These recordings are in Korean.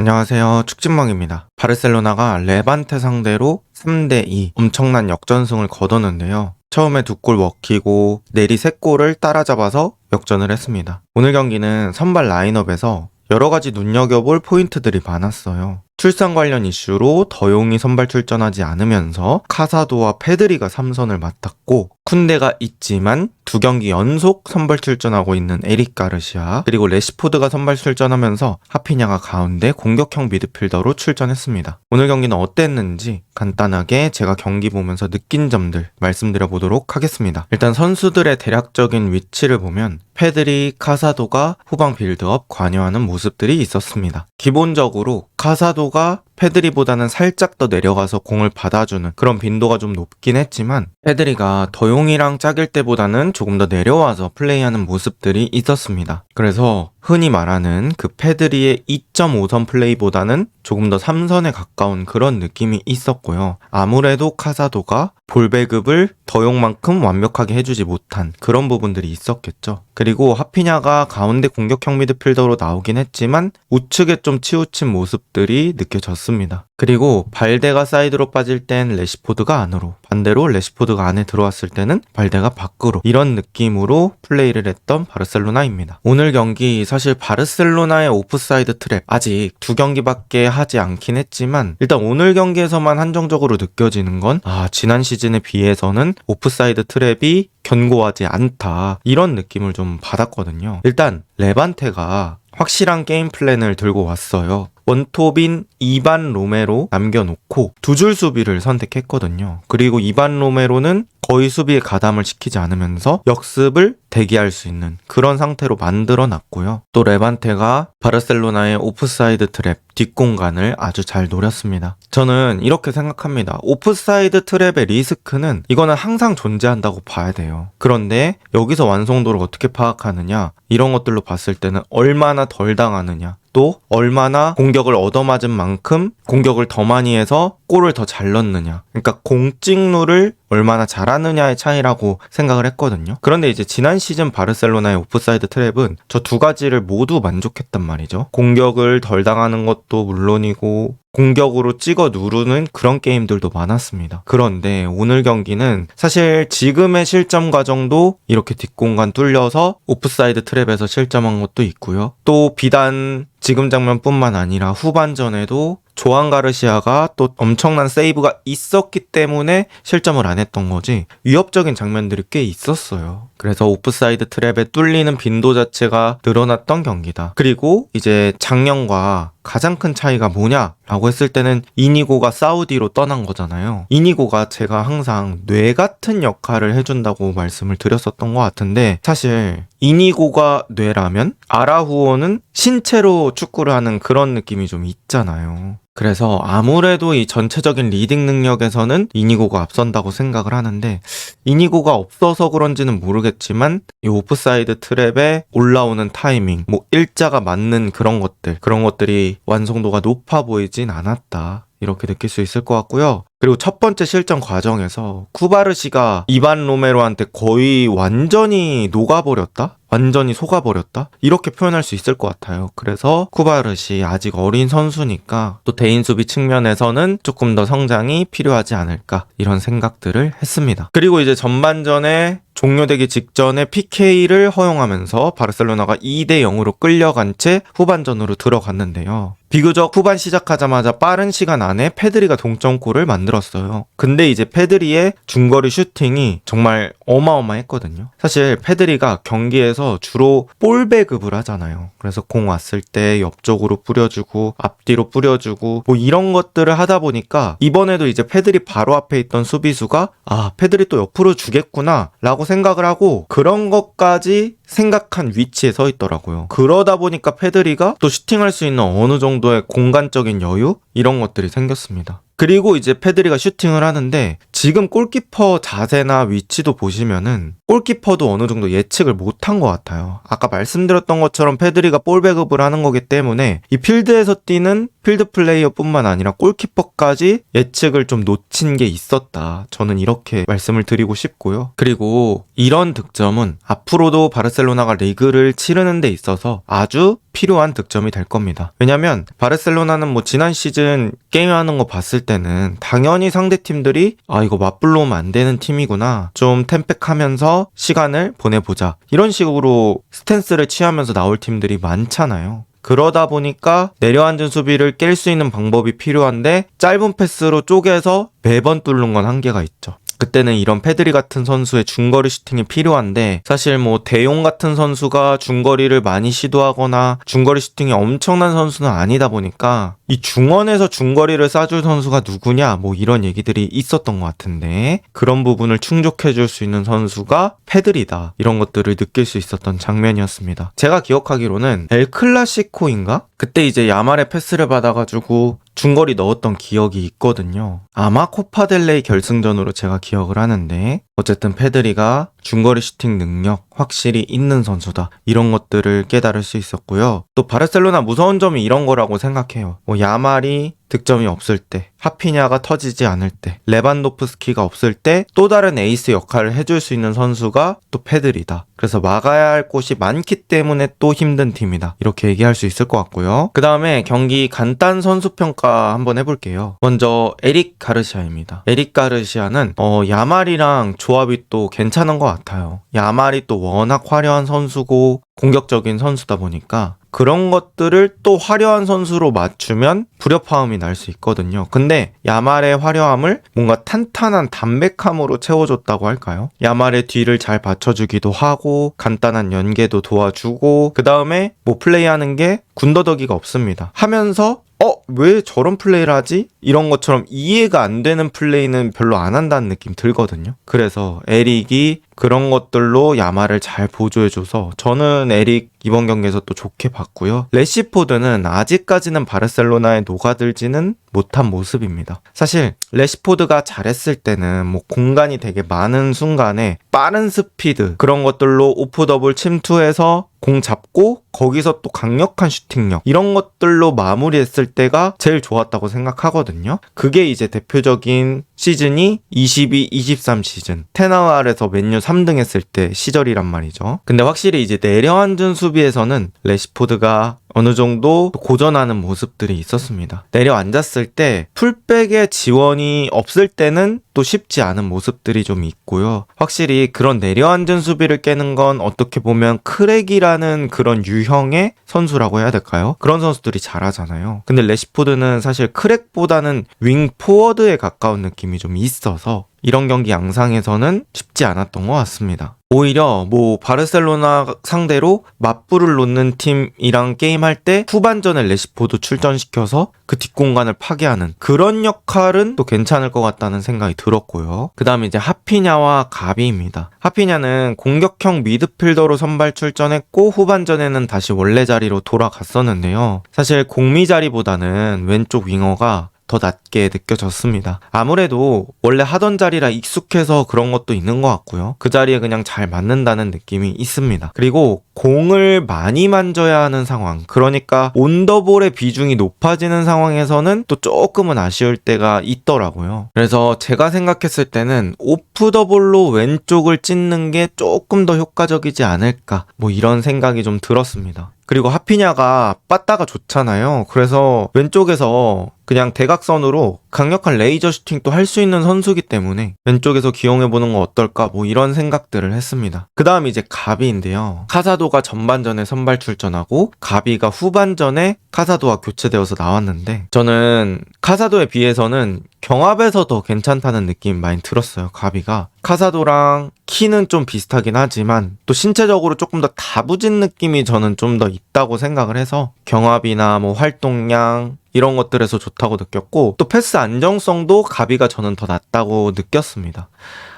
안녕하세요. 축진망입니다. 바르셀로나가 레반테 상대로 3대2 엄청난 역전승을 거뒀는데요. 처음에 2골 먹히고 내리 3골을 따라잡아서 역전을 했습니다. 오늘 경기는 선발 라인업에서 여러가지 눈여겨볼 포인트들이 많았어요. 출산 관련 이슈로 더용이 선발 출전하지 않으면서 카사도와 페드리가 3선을 맡았고, 쿤데가 있지만 2경기 연속 선발 출전하고 있는 에릭 가르시아, 그리고 레시포드가 선발 출전하면서 하피냐가 가운데 공격형 미드필더로 출전했습니다. 오늘 경기는 어땠는지 간단하게 제가 경기 보면서 느낀 점들 말씀드려 보도록 하겠습니다. 일단 선수들의 대략적인 위치를 보면 페드리, 카사도가 후방 빌드업 관여하는 모습들이 있었습니다. 기본적으로 카사도가 페드리보다는 살짝 더 내려가서 공을 받아주는 그런 빈도가 좀 높긴 했지만, 페드리가 더용이랑 짝일 때보다는 조금 더 내려와서 플레이하는 모습들이 있었습니다. 그래서 흔히 말하는 그 페드리의 2.5선 플레이보다는 조금 더 3선에 가까운 그런 느낌이 있었고요. 아무래도 카사도가 볼 배급을 더용만큼 완벽하게 해주지 못한 그런 부분들이 있었겠죠. 그리고 하피냐가 가운데 공격형 미드필더로 나오긴 했지만 우측에 좀 치우친 모습들이 느껴졌습니다. 그리고 발데가 사이드로 빠질 땐 레시포드가 안으로, 반대로 레시포드가 안에 들어왔을 때는 발데가 밖으로, 이런 느낌으로 플레이를 했던 바르셀로나입니다. 오늘 경기 사실 바르셀로나의 오프사이드 트랩 아직 2경기밖에 하지 않긴 했지만, 일단 오늘 경기에서만 한정적으로 느껴지는 건 지난 시즌에 비해서는 오프사이드 트랩이 견고하지 않다, 이런 느낌을 좀 받았거든요. 일단 레반테가 확실한 게임 플랜을 들고 왔어요. 원톱인 이반 로메로 남겨놓고 2줄 수비를 선택했거든요. 그리고 이반 로메로는 거의 수비에 가담을 시키지 않으면서 역습을 대기할 수 있는 그런 상태로 만들어 놨고요. 또 레반테가 바르셀로나의 오프사이드 트랩 뒷공간을 아주 잘 노렸습니다. 저는 이렇게 생각합니다. 오프사이드 트랩의 리스크는 이거는 항상 존재한다고 봐야 돼요. 그런데 여기서 완성도를 어떻게 파악하느냐, 이런 것들로 봤을 때는 얼마나 덜 당하느냐, 또 얼마나 공격을 얻어맞은 만큼 공격을 더 많이 해서 골을 더 잘 넣느냐, 그러니까 공찍루를 얼마나 잘하느냐의 차이라고 생각을 했거든요. 그런데 이제 지난 시즌 바르셀로나의 오프사이드 트랩은 저 2가지를 모두 만족했단 말이죠. 공격을 덜 당하는 것도 물론이고 공격으로 찍어 누르는 그런 게임들도 많았습니다. 그런데 오늘 경기는 사실 지금의 실점 과정도 이렇게 뒷공간 뚫려서 오프사이드 트랩에서 실점한 것도 있고요. 또 비단 지금 장면뿐만 아니라 후반전에도 조안 가르시아가 또 엄청난 세이브가 있었기 때문에 실점을 안 했던 거지, 위협적인 장면들이 꽤 있었어요. 그래서 오프사이드 트랩에 뚫리는 빈도 자체가 늘어났던 경기다. 그리고 이제 작년과 가장 큰 차이가 뭐냐라고 했을 때는 이니고가 사우디로 떠난 거잖아요. 이니고가 제가 항상 뇌 같은 역할을 해준다고 말씀을 드렸었던 것 같은데, 사실 이니고가 뇌라면 아라후오는 신체로 축구를 하는 그런 느낌이 좀 있잖아요. 그래서 아무래도 이 전체적인 리딩 능력에서는 이니고가 앞선다고 생각을 하는데, 이니고가 없어서 그런지는 모르겠지만 이 오프사이드 트랩에 올라오는 타이밍, 일자가 맞는 그런 것들이 완성도가 높아 보이진 않았다, 이렇게 느낄 수 있을 것 같고요. 그리고 첫 번째 실점 과정에서 쿠바르시가 이반 로메로한테 거의 완전히 녹아버렸다? 완전히 속아버렸다? 이렇게 표현할 수 있을 것 같아요. 그래서 쿠바르시 아직 어린 선수니까 또 대인 수비 측면에서는 조금 더 성장이 필요하지 않을까, 이런 생각들을 했습니다. 그리고 이제 전반전에 종료되기 직전에 PK를 허용하면서 바르셀로나가 2대0으로 끌려간 채 후반전으로 들어갔는데요. 비교적 후반 시작하자마자 빠른 시간 안에 페드리가 동점골을 만들었어요. 근데 이제 페드리의 중거리 슈팅이 정말 어마어마했거든요. 사실 페드리가 경기에서 주로 볼 배급을 하잖아요. 그래서 공 왔을 때 옆쪽으로 뿌려주고 앞뒤로 뿌려주고 이런 것들을 하다 보니까 이번에도 이제 페드리 바로 앞에 있던 수비수가 페드리 또 옆으로 주겠구나 라고 생각을 하고 그런 것까지 생각한 위치에 서 있더라고요. 그러다 보니까 페드리가 또 슈팅할 수 있는 어느 정도의 공간적인 여유, 이런 것들이 생겼습니다. 그리고 이제 페드리가 슈팅을 하는데 지금 골키퍼 자세나 위치도 보시면은 골키퍼도 어느 정도 예측을 못한 것 같아요. 아까 말씀드렸던 것처럼 페드리가 볼 배급을 하는 거기 때문에 이 필드에서 뛰는 필드 플레이어뿐만 아니라 골키퍼까지 예측을 좀 놓친 게 있었다. 저는 이렇게 말씀을 드리고 싶고요. 그리고 이런 득점은 앞으로도 바르셀로나가 리그를 치르는 데 있어서 아주 필요한 득점이 될 겁니다. 왜냐면 바르셀로나는 뭐 지난 시즌 게임하는 거 봤을 때는 당연히 상대팀들이 이거 맞불러오면 안 되는 팀이구나, 좀 템팩하면서 시간을 보내보자, 이런 식으로 스탠스를 취하면서 나올 팀들이 많잖아요. 그러다 보니까 내려앉은 수비를 깰 수 있는 방법이 필요한데 짧은 패스로 쪼개서 매번 뚫는 건 한계가 있죠. 그때는 이런 페드리 같은 선수의 중거리 슈팅이 필요한데, 사실 뭐 대용 같은 선수가 중거리를 많이 시도하거나 중거리 슈팅이 엄청난 선수는 아니다 보니까 이 중원에서 중거리를 쏴줄 선수가 누구냐, 뭐 이런 얘기들이 있었던 것 같은데, 그런 부분을 충족해줄 수 있는 선수가 페드리다, 이런 것들을 느낄 수 있었던 장면이었습니다. 제가 기억하기로는 엘 클라시코인가? 그때 이제 야말의 패스를 받아가지고 중거리 넣었던 기억이 있거든요. 아마 코파델레이 결승전으로 제가 기억을 하는데, 어쨌든 페드리가 중거리 슈팅 능력 확실히 있는 선수다, 이런 것들을 깨달을 수 있었고요. 또 바르셀로나 무서운 점이 이런 거라고 생각해요. 뭐 야말이 득점이 없을 때, 하피냐가 터지지 않을 때, 레반도프스키가 없을 때 또 다른 에이스 역할을 해줄 수 있는 선수가 또 페드리다. 그래서 막아야 할 곳이 많기 때문에 또 힘든 팀이다, 이렇게 얘기할 수 있을 것 같고요. 그 다음에 경기 간단 선수 평가 한번 해볼게요. 먼저 에릭 가르시아입니다. 에릭 가르시아는 야말이랑 조합이 또 괜찮은 것 같아요. 야말이 또 워낙 화려한 선수고 공격적인 선수다 보니까 그런 것들을 또 화려한 선수로 맞추면 불협화음이 날 수 있거든요. 근데 야말의 화려함을 뭔가 탄탄한 담백함으로 채워줬다고 할까요? 야말의 뒤를 잘 받쳐주기도 하고 간단한 연계도 도와주고, 그 다음에 뭐 플레이하는 게 군더더기가 없습니다. 하면서 왜 저런 플레이를 하지? 이런 것처럼 이해가 안 되는 플레이는 별로 안 한다는 느낌 들거든요. 그래서 에릭이 그런 것들로 야말을 잘 보조해줘서 저는 에릭 이번 경기에서 또 좋게 봤고요. 레시포드는 아직까지는 바르셀로나에 녹아들지는 못한 모습입니다. 사실 레시포드가 잘했을 때는 뭐 공간이 되게 많은 순간에 빠른 스피드, 그런 것들로 오프 더블 침투해서 공 잡고 거기서 또 강력한 슈팅력, 이런 것들로 마무리했을 때가 제일 좋았다고 생각하거든요. 그게 이제 대표적인 시즌이 22-23 시즌, 테나와르에서 맨유 3등 했을 때 시절이란 말이죠. 근데 확실히 이제 내려앉은 수비에서는 레시포드가 어느 정도 고전하는 모습들이 있었습니다. 내려앉았을 때 풀백의 지원이 없을 때는 또 쉽지 않은 모습들이 좀 있고요. 확실히 그런 내려앉은 수비를 깨는 건 어떻게 보면 크랙이라는 그런 유형의 선수라고 해야 될까요? 그런 선수들이 잘하잖아요. 근데 레시포드는 사실 크랙보다는 윙 포워드에 가까운 느낌이 좀 있어서 이런 경기 양상에서는 쉽지 않았던 것 같습니다. 오히려 뭐 바르셀로나 상대로 맞불을 놓는 팀이랑 게임할 때 후반전에 레시포드 출전시켜서 그 뒷공간을 파괴하는 그런 역할은 또 괜찮을 것 같다는 생각이 들었고요. 그 다음에 이제 하피냐와 가비입니다. 하피냐는 공격형 미드필더로 선발 출전했고 후반전에는 다시 원래 자리로 돌아갔었는데요. 사실 공미 자리보다는 왼쪽 윙어가 더 낮게 느껴졌습니다. 아무래도 원래 하던 자리라 익숙해서 그런 것도 있는 것 같고요. 그 자리에 그냥 잘 맞는다는 느낌이 있습니다. 그리고 공을 많이 만져야 하는 상황, 그러니까 온더볼의 비중이 높아지는 상황에서는 또 조금은 아쉬울 때가 있더라고요. 그래서 제가 생각했을 때는 오프 더볼로 왼쪽을 찢는 게 조금 더 효과적이지 않을까, 뭐 이런 생각이 좀 들었습니다. 그리고 하피냐가 빠따가 좋잖아요. 그래서 왼쪽에서 그냥 대각선으로 강력한 레이저 슈팅도 할 수 있는 선수기 때문에 왼쪽에서 기용해보는 거 어떨까, 뭐 이런 생각들을 했습니다. 그 다음 이제 가비인데요. 카사도가 전반전에 선발 출전하고 가비가 후반전에 카사도와 교체되어서 나왔는데, 저는 카사도에 비해서는 경합에서 더 괜찮다는 느낌 많이 들었어요. 가비가 카사도랑 키는 좀 비슷하긴 하지만 또 신체적으로 조금 더 다부진 느낌이 저는 좀 더 있다고 생각을 해서 경합이나 뭐 활동량 이런 것들에서 좋다고 느꼈고, 또 패스 안정성도 가비가 저는 더 낫다고 느꼈습니다.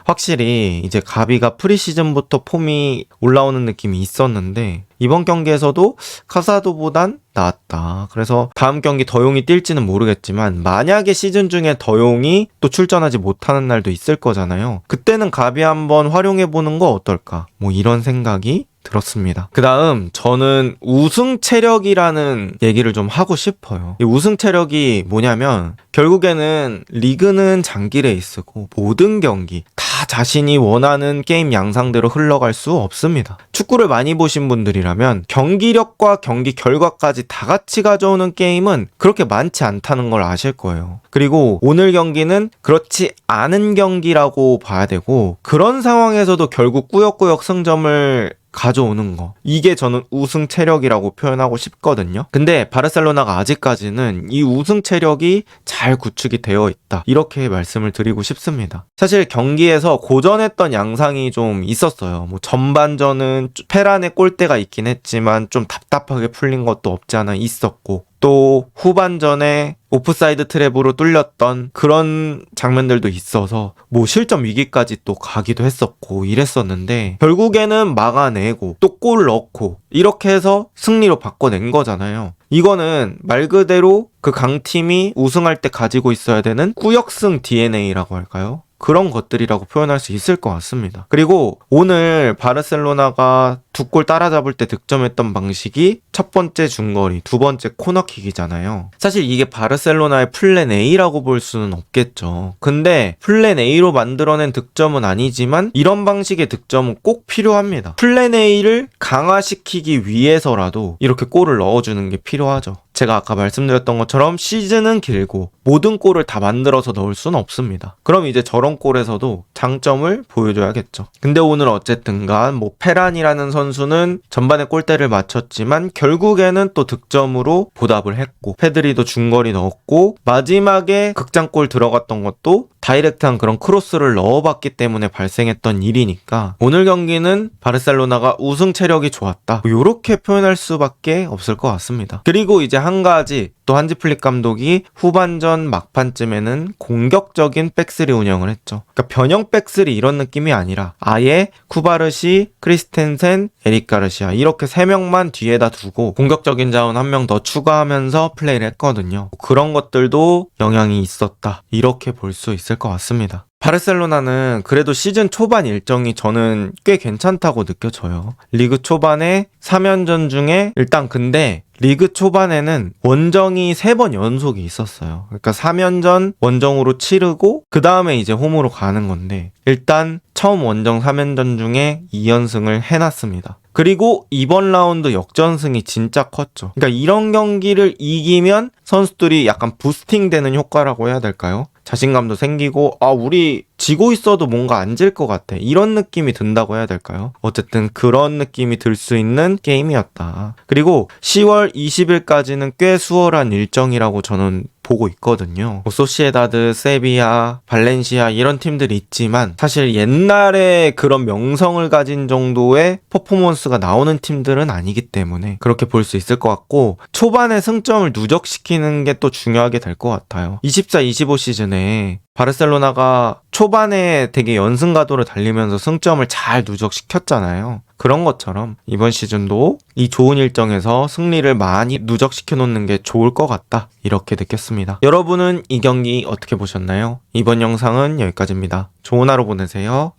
확실히 이제 가비가 프리시즌부터 폼이 올라오는 느낌이 있었는데 이번 경기에서도 카사도보단 나았다. 그래서 다음 경기 더용이 뛸지는 모르겠지만 만약에 시즌 중에 더용이 또 출전하지 못하는 날도 있을 거잖아요. 그때는 가비 한번 활용해보는 거 어떨까, 뭐 이런 생각이 들었습니다. 그 다음 저는 우승 체력이라는 얘기를 좀 하고 싶어요. 이 우승 체력이 뭐냐면 결국에는 리그는 장기 레이스고 모든 경기 다 자신이 원하는 게임 양상대로 흘러갈 수 없습니다. 축구를 많이 보신 분들이라면 경기력과 경기 결과까지 다 같이 가져오는 게임은 그렇게 많지 않다는 걸 아실 거예요. 그리고 오늘 경기는 그렇지 않은 경기라고 봐야 되고, 그런 상황에서도 결국 꾸역꾸역 승점을 가져오는 거, 이게 저는 우승 체력이라고 표현하고 싶거든요. 근데 바르셀로나가 아직까지는 이 우승 체력이 잘 구축이 되어 있다, 이렇게 말씀을 드리고 싶습니다. 사실 경기에서 고전했던 양상이 좀 있었어요. 뭐 전반전은 페란의 골대가 있긴 했지만 좀 답답하게 풀린 것도 없지 않아 있었고, 또 후반전에 오프사이드 트랩으로 뚫렸던 그런 장면들도 있어서 뭐 실점 위기까지 또 가기도 했었고 이랬었는데, 결국에는 막아내고 또 골 넣고 이렇게 해서 승리로 바꿔낸 거잖아요. 이거는 말 그대로 그 강팀이 우승할 때 가지고 있어야 되는 꾸역승 DNA라고 할까요? 그런 것들이라고 표현할 수 있을 것 같습니다. 그리고 오늘 바르셀로나가 두 골 따라잡을 때 득점했던 방식이 첫 번째 중거리, 두 번째 코너킥이잖아요. 사실 이게 바르셀로나의 플랜 A라고 볼 수는 없겠죠. 근데 플랜 A로 만들어낸 득점은 아니지만 이런 방식의 득점은 꼭 필요합니다. 플랜 A를 강화시키기 위해서라도 이렇게 골을 넣어주는 게 필요하죠. 제가 아까 말씀드렸던 것처럼 시즌은 길고 모든 골을 다 만들어서 넣을 수는 없습니다. 그럼 이제 저런 골에서도 장점을 보여줘야겠죠. 근데 오늘 어쨌든간 뭐 페란이라는 선수는 전반에 골대를 맞췄지만 결국에는 또 득점으로 보답을 했고, 페드리도 중거리 넣었고, 마지막에 극장골 들어갔던 것도 다이렉트한 그런 크로스를 넣어봤기 때문에 발생했던 일이니까 오늘 경기는 바르셀로나가 우승 체력이 좋았다, 이렇게 표현할 수밖에 없을 것 같습니다. 그리고 이제 한 가지, 또 한지 플릭 감독이 후반전 막판쯤에는 공격적인 백스리 운영을 했죠. 그러니까 변형 백스리 이런 느낌이 아니라 아예 쿠바르시, 크리스텐센, 에릭 가르시아 이렇게 3명만 뒤에다 두고 공격적인 자원 1명 더 추가하면서 플레이를 했거든요. 그런 것들도 영향이 있었다, 이렇게 볼 수 있을 것 같습니다. 바르셀로나는 그래도 시즌 초반 일정이 저는 꽤 괜찮다고 느껴져요. 리그 초반에 3연전 중에 일단, 근데 리그 초반에는 원정이 3번 연속이 있었어요. 그러니까 3연전 원정으로 치르고 그 다음에 이제 홈으로 가는 건데, 일단 처음 원정 3연전 중에 2연승을 해놨습니다. 그리고 이번 라운드 역전승이 진짜 컸죠. 그러니까 이런 경기를 이기면 선수들이 약간 부스팅 되는 효과라고 해야 될까요? 자신감도 생기고, 우리 지고 있어도 뭔가 안 질 것 같아, 이런 느낌이 든다고 해야 될까요? 어쨌든 그런 느낌이 들 수 있는 게임이었다. 그리고 10월 20일까지는 꽤 수월한 일정이라고 저는 보고 있거든요. 뭐 소시에다드, 세비야, 발렌시아 이런 팀들이 있지만 사실 옛날에 그런 명성을 가진 정도의 퍼포먼스가 나오는 팀들은 아니기 때문에 그렇게 볼 수 있을 것 같고, 초반에 승점을 누적시키는 게 또 중요하게 될 것 같아요. 24-25 시즌에 바르셀로나가 초반에 되게 연승가도를 달리면서 승점을 잘 누적시켰잖아요. 그런 것처럼 이번 시즌도 이 좋은 일정에서 승리를 많이 누적시켜 놓는 게 좋을 것 같다, 이렇게 느꼈습니다. 여러분은 이 경기 어떻게 보셨나요? 이번 영상은 여기까지입니다. 좋은 하루 보내세요.